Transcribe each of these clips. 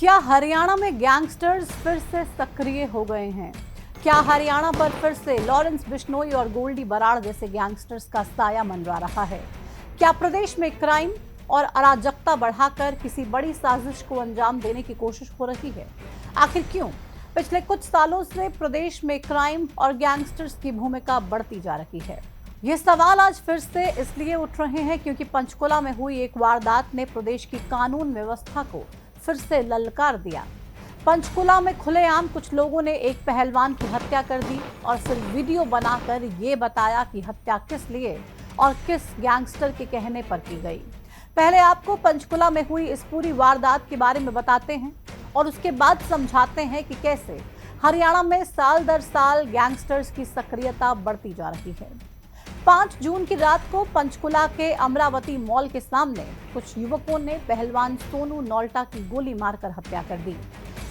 क्या हरियाणा में गैंगस्टर्स फिर से सक्रिय हो गए हैं? क्या हरियाणा पर फिर से लॉरेंस बिश्नोई और गोल्डी बराड़ जैसे गैंगस्टर्स का साया मंडरा रहा है? क्या प्रदेश में क्राइम और अराजकता बढ़ाकर किसी बड़ी साजिश को अंजाम देने की कोशिश हो रही है? आखिर क्यों पिछले कुछ सालों से प्रदेश में क्राइम और गैंगस्टर्स की भूमिका बढ़ती जा रही है? ये सवाल आज फिर से इसलिए उठ रहे हैं क्योंकि पंचकुला में हुई एक वारदात ने प्रदेश की कानून व्यवस्था को फिर से ललकार दिया। पंचकुला में खुलेआम कुछ लोगों ने एक पहलवान की हत्या कर दी और फिर वीडियो बनाकर ये बताया कि हत्या किस लिए और किस गैंगस्टर के कहने पर की गई। पहले आपको पंचकुला में हुई इस पूरी वारदात के बारे में बताते हैं और उसके बाद समझाते हैं कि कैसे हरियाणा में साल दर साल गैंगस्टर्स की सक्रियता बढ़ती जा रही है। 5 जून की रात को पंचकुला के अमरावती मॉल के सामने कुछ युवकों ने पहलवान सोनू नौल्टा की गोली मारकर हत्या कर दी।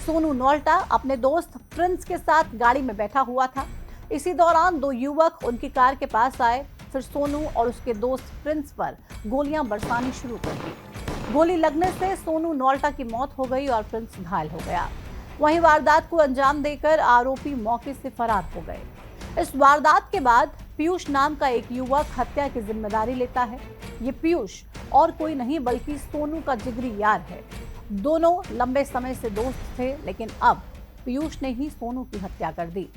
सोनू नौल्टा अपने दोस्त प्रिंस के साथ गाड़ी में बैठा हुआ था। इसी दौरान 2 युवक उनकी कार के पास आए, फिर सोनू और उसके दोस्त प्रिंस पर गोलियां बरसानी शुरू कर दी। गोली लगने से सोनू नौल्टा की मौत हो गई और प्रिंस घायल हो गया। वहीं वारदात को अंजाम देकर आरोपी मौके से फरार हो गए। इस वारदात के बाद पीयूष नाम का एक युवक हत्या की जिम्मेदारी लेता है। ये पीयूष और कोई नहीं बल्कि सोनू का जिगरी यार है। दोनों लंबे समय से दोस्त थे, लेकिन अब पीयूष ने ही सोनू की हत्या कर दी।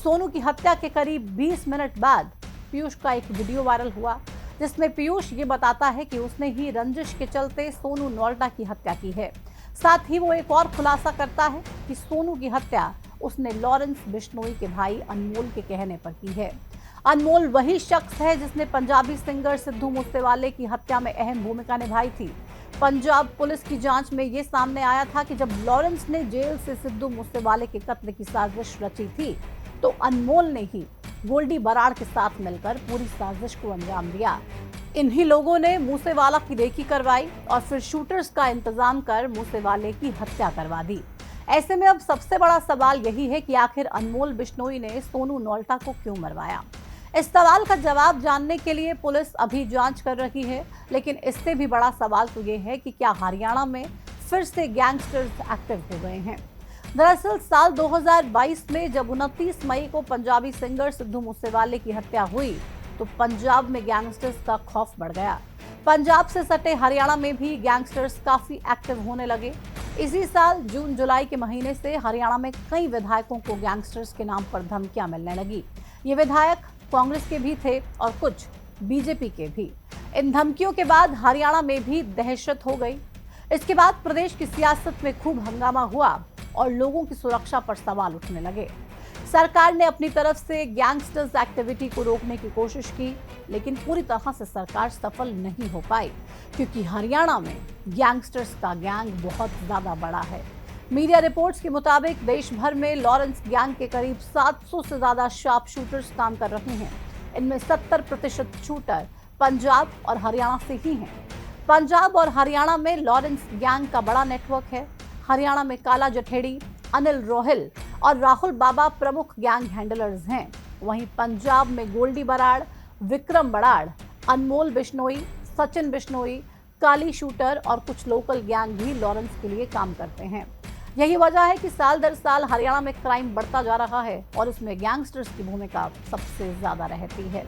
सोनू की हत्या के करीब 20 मिनट बाद पीयूष का एक वीडियो वायरल हुआ, जिसमें पीयूष ये बताता है कि उसने ही रंजिश के चलते सोनू नौल्टा की हत्या की है। साथ ही वो एक और खुलासा करता है कि सोनू की हत्या उसने लॉरेंस बिश्नोई के भाई अनमोल के कहने पर की है। अनमोल वही शख्स है जिसने पंजाबी सिंगर सिद्धू मूसेवाले की हत्या में अहम भूमिका निभाई थी। पंजाब पुलिस की जांच में ये सामने आया था कि जब लॉरेंस ने जेल से सिद्धू मूसेवाले के कत्ल की साजिश रची थी, तो अनमोल ने ही गोल्डी बराड़ के साथ मिलकर पूरी साजिश को अंजाम दिया। इन्हीं लोगों ने मूसेवाला की रेकी करवाई और फिर शूटर्स का इंतजाम कर मूसेवाले की हत्या करवा दी। ऐसे में अब सबसे बड़ा सवाल यही है कि आखिर अनमोल बिश्नोई ने सोनू नौल्टा को क्यों मरवाया। इस सवाल का जवाब जानने के लिए पुलिस अभी जांच कर रही है, लेकिन इससे भी बड़ा सवाल तो ये है कि क्या हरियाणा में फिर से गैंगस्टर्स एक्टिव हो गए हैं। दरअसल साल 2022 में जब 29 मई को पंजाबी सिंगर सिद्धू मूसेवाले की हत्या हुई, तो पंजाब में गैंगस्टर्स का खौफ बढ़ गया। पंजाब से सटे हरियाणा में भी गैंगस्टर्स काफी एक्टिव होने लगे। इसी साल जून जुलाई के महीने से हरियाणा में कई विधायकों को गैंगस्टर्स के नाम पर धमकियां मिलने लगी। ये विधायक कांग्रेस के भी थे और कुछ बीजेपी के भी। इन धमकियों के बाद हरियाणा में भी दहशत हो गई। इसके बाद प्रदेश की सियासत में खूब हंगामा हुआ और लोगों की सुरक्षा पर सवाल उठने लगे। सरकार ने अपनी तरफ से गैंगस्टर्स एक्टिविटी को रोकने की कोशिश की, लेकिन पूरी तरह से सरकार सफल नहीं हो पाई क्योंकि हरियाणा में गैंगस्टर्स का गैंग बहुत ज्यादा बड़ा है। मीडिया रिपोर्ट्स के मुताबिक देश भर में लॉरेंस गैंग के करीब 700 से ज्यादा शार्प शूटर्स काम कर रहे हैं। इनमें 70% शूटर पंजाब और हरियाणा से ही हैं। पंजाब और हरियाणा में लॉरेंस गैंग का बड़ा नेटवर्क है। हरियाणा में काला जठेड़ी, अनिल रोहिल और राहुल बाबा प्रमुख गैंग हैंडलर्स हैं। वहीं पंजाब में गोल्डी बराड़, विक्रम बराड़, अनमोल बिश्नोई, सचिन बिश्नोई, काली शूटर और कुछ लोकल गैंग भी लॉरेंस के लिए काम करते हैं। यही वजह है कि साल दर साल हरियाणा में क्राइम बढ़ता जा रहा है और इसमें गैंगस्टर्स की भूमिका सबसे ज्यादा रहती है।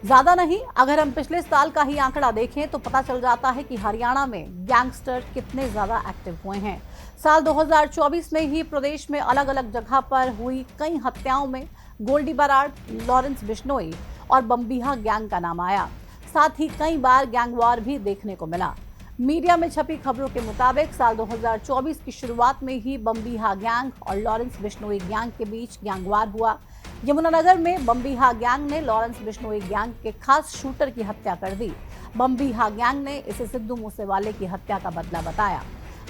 ज्यादा नहीं, अगर हम पिछले साल का ही आंकड़ा देखें तो पता चल जाता है कि हरियाणा में गैंगस्टर कितने ज्यादा एक्टिव हुए हैं। साल 2024 में ही प्रदेश में अलग अलग जगह पर हुई कई हत्याओं में गोल्डी बराड़, लॉरेंस बिश्नोई और बम्बीहा गैंग का नाम आया। साथ ही कई बार गैंगवार भी देखने को मिला। मीडिया में छपी खबरों के मुताबिक साल 2024 की शुरुआत में ही बम्बीहा गैंग और लॉरेंस बिश्नोई गैंग के बीच गैंगवार हुआ। यमुनानगर में बम्बीहा गैंग ने लॉरेंस बिश्नोई गैंग के खास शूटर की हत्या कर दी। बम्बीहा गैंग ने इसे सिद्धू मूसेवाले की हत्या का बदला बताया।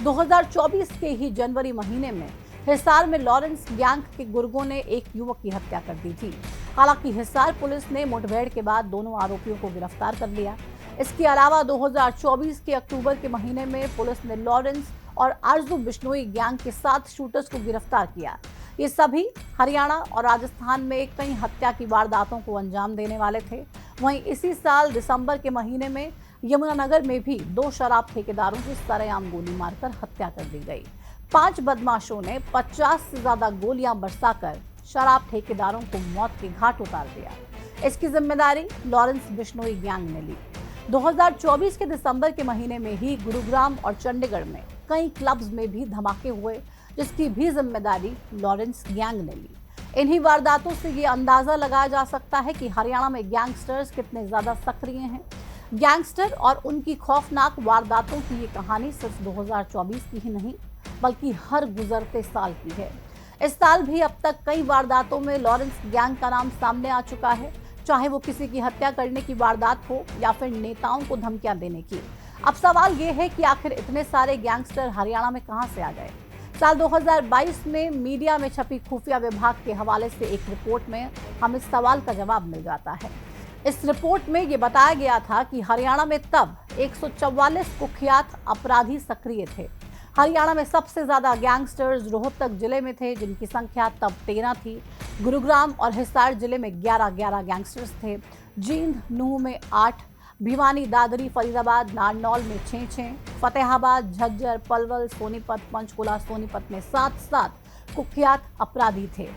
2024 के ही जनवरी महीने में हिसार में लॉरेंस गैंग के गुर्गों ने एक युवक की हत्या कर दी थी। हालांकि हिसार पुलिस ने मुठभेड़ के बाद दोनों आरोपियों को गिरफ्तार कर लिया। इसके अलावा 2024 के अक्टूबर के महीने में पुलिस ने लॉरेंस और आरजू बिश्नोई गैंग के 7 शूटर्स को गिरफ्तार किया। ये सभी हरियाणा और राजस्थान में कई हत्या की वारदातों को अंजाम देने वाले थे। वहीं इसी साल दिसंबर के महीने में यमुनानगर में भी 2 शराब ठेकेदारों की सरेआम गोली मारकर हत्या कर दी गई। 5 बदमाशों ने 50 से ज्यादा गोलियां बरसाकर शराब ठेकेदारों को मौत के घाट उतार दिया। इसकी जिम्मेदारी लॉरेंस बिश्नोई गैंग ने ली। 2024 के दिसंबर के महीने में ही गुरुग्राम और चंडीगढ़ में कई क्लब्स में भी धमाके हुए, जिसकी भी जिम्मेदारी लॉरेंस गैंग ने ली। इन्हीं वारदातों से ये अंदाजा लगाया जा सकता है कि हरियाणा में गैंगस्टर्स कितने ज्यादा सक्रिय हैं। गैंगस्टर और उनकी खौफनाक वारदातों की ये कहानी सिर्फ 2024 की ही नहीं, बल्कि हर गुजरते साल की है। इस साल भी अब तक कई वारदातों में लॉरेंस गैंग का नाम सामने आ चुका है, चाहे वो किसी की हत्या करने की वारदात हो या फिर नेताओं को धमकियां देने की। अब सवाल ये है कि आखिर इतने सारे गैंगस्टर हरियाणा में कहां से आ गए। साल 2022 में मीडिया में छपी खुफिया विभाग के हवाले से एक रिपोर्ट में हमें इस सवाल का जवाब मिल जाता है। इस रिपोर्ट में ये बताया गया था कि हरियाणा में तब 144 कुख्यात अपराधी सक्रिय थे। हरियाणा में सबसे ज्यादा गैंगस्टर्स रोहतक जिले में थे, जिनकी संख्या तब 13 थी। गुरुग्राम और हिसार जिले में 11 गैंगस्टर्स थे। जींद नूह में 8, भिवानी, दादरी, फरीदाबाद, नारनौल में 6, फतेहाबाद, झज्जर, पलवल, सोनीपत, पंचकुला, सोनीपत में 7 कुख्यात अपराधी थे।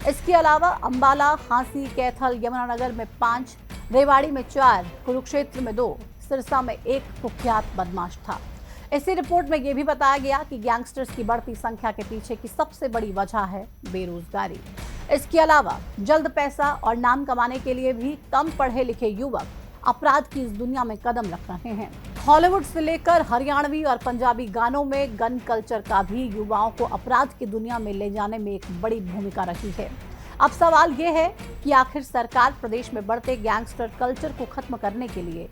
इसके अलावा अंबाला, हांसी, कैथल, यमुनानगर में 5, रेवाड़ी में 4, कुरुक्षेत्र में 2, सिरसा में 1 कुख्यात बदमाश था। इसी रिपोर्ट में यह भी बताया गया कि गैंगस्टर्स की बढ़ती संख्या के पीछे की सबसे बड़ी वजह है बेरोजगारी। इसके अलावा जल्द पैसा और नाम कमाने के लिए भी कम पढ़े लिखे युवक अपराध की इस दुनिया में कदम रख रहे हैं। हॉलीवुड से लेकर हरियाणवी और पंजाबी गानों में गन कल्चर का भी युवाओं को अपराध की दुनिया में ले जाने में एक बड़ी भूमिका रही है। अब सवाल ये है कि आखिर सरकार प्रदेश में बढ़ते गैंगस्टर कल्चर को खत्म करने के लिए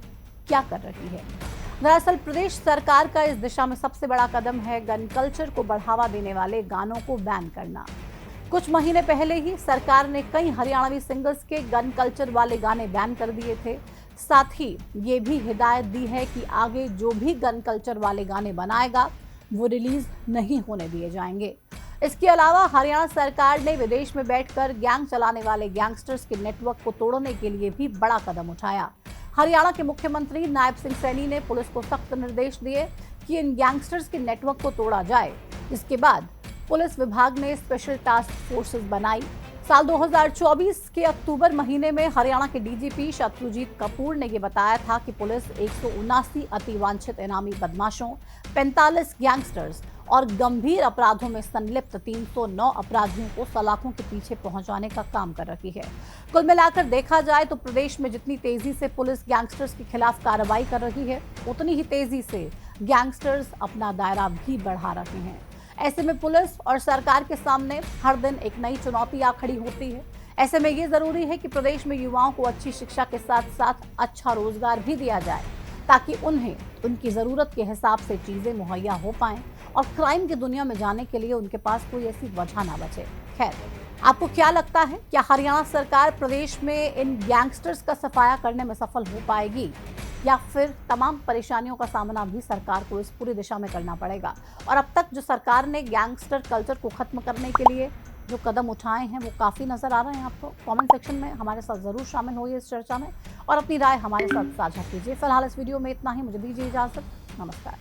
क्या कर रही है। दरअसल प्रदेश सरकार का इस दिशा में सबसे बड़ा कदम है गन कल्चर को बढ़ावा देने वाले गानों को बैन करना। कुछ महीने पहले ही सरकार ने कई हरियाणवी सिंगर्स के गन कल्चर वाले गाने बैन कर दिए थे। साथ ही ये भी हिदायत दी है कि आगे जो भी गन कल्चर वाले गाने बनाएगा वो रिलीज नहीं होने दिए जाएंगे। इसके अलावा हरियाणा सरकार ने विदेश में बैठकर गैंग चलाने वाले गैंगस्टर्स के नेटवर्क को तोड़ने के लिए भी बड़ा कदम उठाया। हरियाणा के मुख्यमंत्री नायब सिंह सैनी ने पुलिस को सख्त निर्देश दिए कि इन गैंगस्टर्स के नेटवर्क को तोड़ा जाए। इसके बाद पुलिस विभाग ने स्पेशल टास्क फोर्सेस बनाई। साल 2024 के अक्टूबर महीने में हरियाणा के डीजीपी शत्रुजीत कपूर ने यह बताया था कि पुलिस 179 अतिवांछित इनामी बदमाशों, 45 गैंगस्टर्स और गंभीर अपराधों में संलिप्त 309 अपराधियों को सलाखों के पीछे पहुंचाने का काम कर रही है। कुल मिलाकर देखा जाए तो प्रदेश में जितनी तेजी से पुलिस गैंगस्टर्स के खिलाफ कार्रवाई कर रही है, उतनी ही तेजी से गैंगस्टर्स अपना दायरा भी बढ़ा रहे हैं। ऐसे में पुलिस और सरकार के सामने हर दिन एक नई चुनौती आ खड़ी होती है। ऐसे में ये जरूरी है कि प्रदेश में युवाओं को अच्छी शिक्षा के साथ साथ अच्छा रोजगार भी दिया जाए, ताकि उन्हें उनकी जरूरत के हिसाब से चीजें मुहैया हो पाएं और क्राइम की दुनिया में जाने के लिए उनके पास कोई ऐसी वजह ना बचे। खैर, आपको क्या लगता है, क्या हरियाणा सरकार प्रदेश में इन गैंगस्टर्स का सफाया करने में सफल हो पाएगी, या फिर तमाम परेशानियों का सामना भी सरकार को इस पूरी दिशा में करना पड़ेगा? और अब तक जो सरकार ने गैंगस्टर कल्चर को खत्म करने के लिए जो कदम उठाए हैं वो काफ़ी नज़र आ रहे हैं आपको? कमेंट सेक्शन में हमारे साथ ज़रूर शामिल होइए इस चर्चा में और अपनी राय हमारे साथ साझा कीजिए। फिलहाल इस वीडियो में इतना ही। मुझे दीजिए इजाज़त। नमस्कार।